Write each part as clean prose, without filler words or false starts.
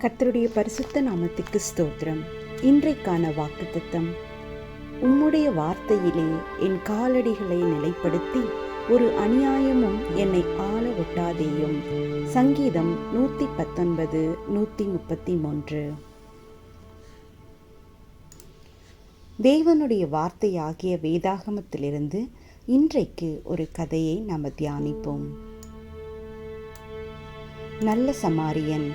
கர்த்தருடைய பரிசுத்த நாமத்துக்கு ஸ்தோத்திரம். இன்றைக்கான வாக்குத்தத்தம்: உம்முடைய வார்த்தையிலே என் காலடிகளை நிலைப்படுத்தி ஒரு அநியாயமும் என்னை ஆள ஒட்டாதேயும். சங்கீதம் 119 133. தேவனுடைய வார்த்தையாகிய வேதாகமத்திலிருந்து இன்றைக்கு ஒரு கதையை நாம் தியானிப்போம். நல்ல சமாரியன்.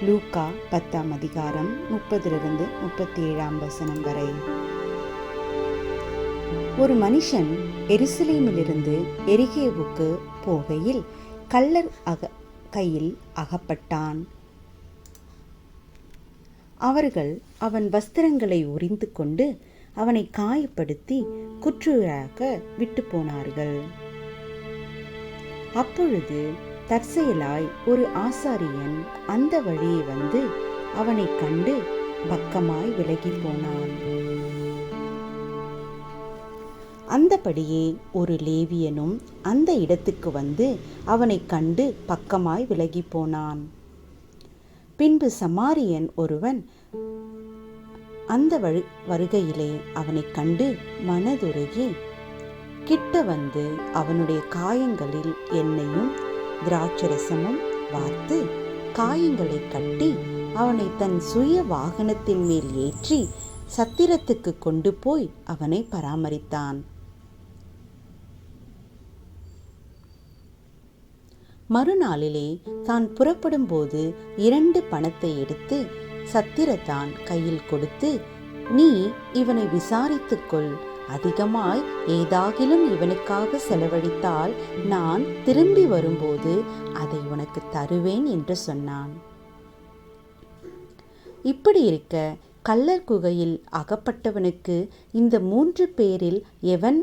லூக்கா 10ஆம் அதிகாரம் 30-37 வசனம் வரை. ஒரு மனுஷன் எருசலேமிலிருந்து எரிகேவுக்கு போகையில் கள்ளர் கையில் அகப்பட்டான். அவர்கள் அவன் வஸ்திரங்களை உரிந்து கொண்டு அவனை காயப்படுத்தி குற்றுயிராக விட்டு போனார்கள். அப்பொழுது தற்செயலாய் ஒரு ஆசாரியன் அந்த வழியே வந்து அவனை கண்டு பக்கமாய் விலகி போனான். அந்தபடியே ஒரு லேவியனும் அந்த இடத்துக்கு வந்து அவனை கண்டு பக்கமாய் விலகி போனான். பின்பு சமாரியன் ஒருவன் அந்த வருகையிலே அவனை கண்டு மனதுருகி கிட்ட வந்து அவனுடைய காயங்களில் எண்ணெயும் திராட்சரசமும் வார்த்து காயங்களை கட்டி அவனை தன் சுய வாகனத்தின் மேல் ஏற்றி சத்திரத்துக்கு கொண்டு போய் அவனை பராமரித்தான். மறுநாளிலே தான் புறப்படும் போது 2 பணத்தை எடுத்து சத்திரத்தான் கையில் கொடுத்து, நீ இவனை விசாரித்துக்கொள், அதிகமாய் ஏதாகிலும் இவனுக்காக செலவழித்தால் நான் திரும்பி வரும்போது அதை உனக்கு தருவேன் என்று சொன்னான். இப்படி இருக்க கள்ளர் குகையில் அகப்பட்டவனுக்கு இந்த 3 பேரில் எவன்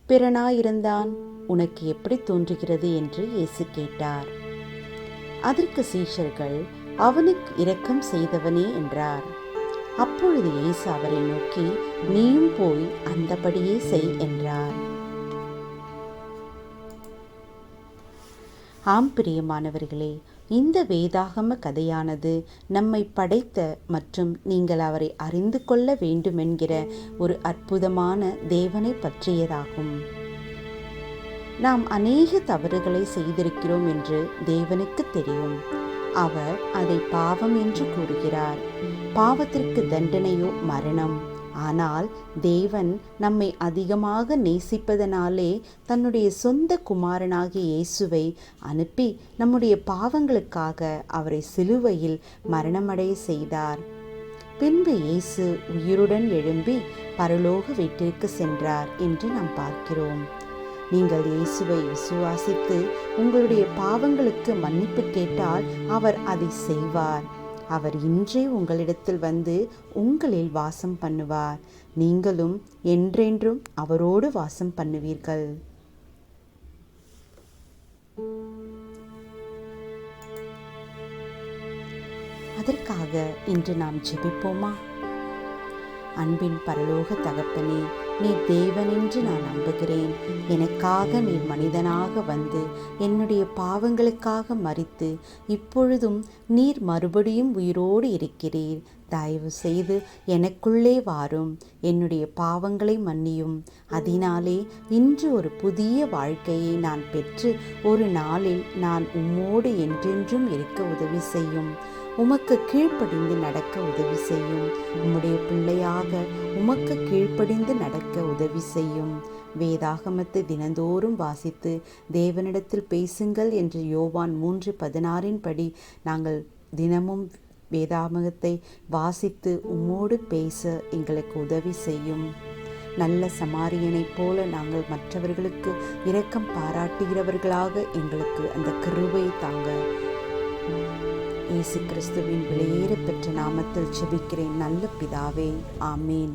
பிறனாயிருந்தான்? உனக்கு எப்படி தோன்றுகிறது என்று இயேசு கேட்டார். அதற்கு சீஷர்கள், அவனுக்கு இரக்கம் செய்தவனே என்றார். அப்பொழுது இயேசு அவரை நோக்கி, நீயும் போய் அந்தபடியே செய் என்றார். ஆம் பிரியமானவர்களே, இந்த வேதாகம கதையானது நம்மை படைத்த மற்றும் நீங்கள் அவரை அறிந்து கொள்ள வேண்டுமென்கிற ஒரு அற்புதமான தேவனை பற்றியதாகும். நாம் அநேக தவறுகளை செய்திருக்கிறோம் என்று தேவனுக்கு தெரியும். அவர் அதை பாவம் என்று கூறுகிறார். பாவத்திற்கு தண்டனையோ மரணம். ஆனால் தேவன் நம்மை அதிகமாக நேசிப்பதனாலே தன்னுடைய சொந்த குமாரனாகிய இயேசுவை அனுப்பி நம்முடைய பாவங்களுக்காக அவரை சிலுவையில் மரணமடைய செய்தார். பின்பு இயேசு உயிருடன் எழும்பி பரலோக வீட்டிற்கு சென்றார் என்று நாம் பார்க்கிறோம். நீங்கள் இயேசுவை விசுவாசித்து உங்களுடைய பாவங்களுக்கு மன்னிப்பு கேட்டால் அவர் அதை செய்வார். அவர் இன்றே உங்களிடத்தில் வந்து உங்களில் வாசம் பண்ணுவார். நீங்களும் என்றென்றும் அவரோடு வாசம் பண்ணுவீர்கள். அதற்காக இன்று நாம் ஜெபிப்போமா? அன்பின் பரலோக தகப்பனே, நீர் தேவன் என்று நான் நம்புகிறேன். எனக்காக நீர் மனிதனாக வந்து என்னுடைய பாவங்களுக்காக மரித்து இப்பொழுதும் நீர் மறுபடியும் உயிரோடு இருக்கிறீர். தயவு செய்து எனக்குள்ளே வாரும், என்னுடைய பாவங்களை மன்னியும். அதனாலே இன்று ஒரு புதிய வாழ்க்கையை நான் பெற்று ஒரு நாளில் நான் உம்மோடு என்றென்றும் இருக்க உதவி செய்யும். உமக்கு கீழ்ப்படிந்து நடக்க உதவி செய்யும். உம்முடைய பிள்ளையாக உமக்கு கீழ்ப்படிந்து நடக்க உதவி செய்யும். வேதாகமத்தை தினந்தோறும் வாசித்து தேவனிடத்தில் பேசுங்கள் என்று யோவான் 3:16 படி நாங்கள் தினமும் வேதாகமத்தை வாசித்து உம்மோடு பேச எங்களுக்கு உதவி செய்யும். நல்ல சமாரியனைப் போல நாங்கள் மற்றவர்களுக்கு இரக்கம் பாராட்டுகிறவர்களாக எங்களுக்கு அந்த கிருபை தாங்க. இயேசு கிறிஸ்துவின் விலையேற பெற்ற நாமத்தில் ஜெபிக்கிறேன் நல்ல பிதாவே, ஆமேன்.